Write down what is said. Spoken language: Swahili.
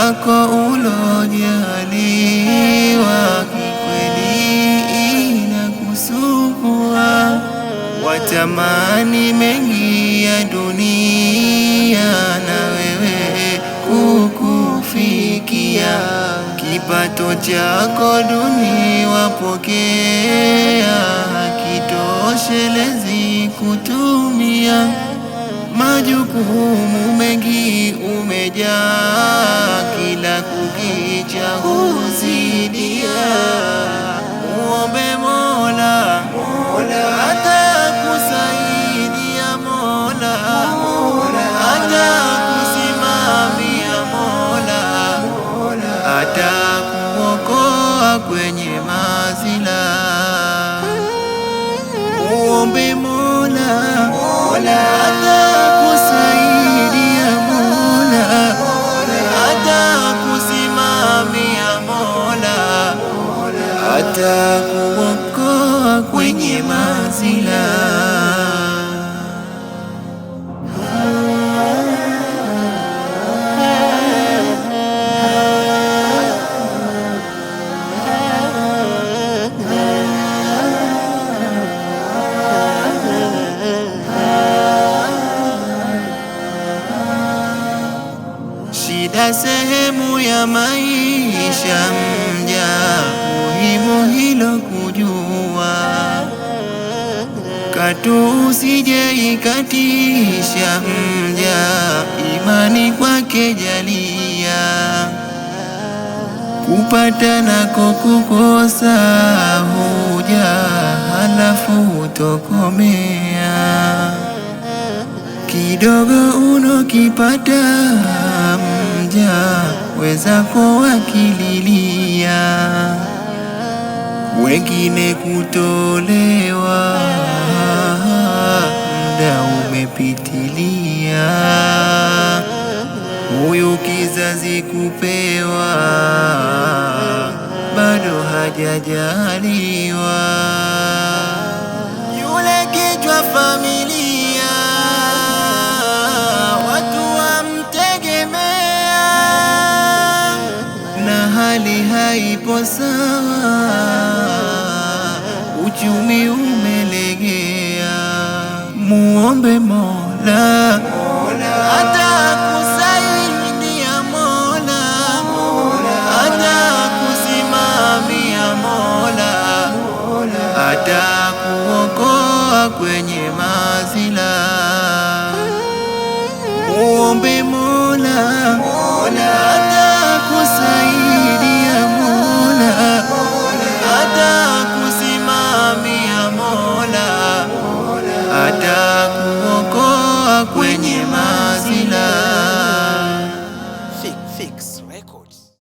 wako ulojaliwa kikweli inakusumbua, watamani mengi ya dunia na wewe kukufikia, kipato chako duni wapokea, hakitoshelezi kutumia, majukumu mengi umejaa, kila kukicha huzidia. Muombe Mola, atakusaidia Mola, atakusimamia Mola, atakuokoa kwenye mazila. Muombe Mola, atakusaidia Mola, atakusimamia Mola, atakuokoa kwenye mazila. Shida sehemu ya maisha mja, muhimu hilo kujua, katu usije ikatisha mja, imani kwake jalia, kupata nako kukosa huja, halafu utokomea, kidogo unokipata mja, wezako wakililia, wengine kutolewa, muda umepitilia, huyu kizazi kupewa, bado hajajaliwa, yule kichwa familia, watu wamtegemea, na hali haipo sawa, uchumi umelegea. Muombe Mola, atakusaidia Mola, atakusimamia Mola, atakuokoa kwenye mazila. Muombe Mola,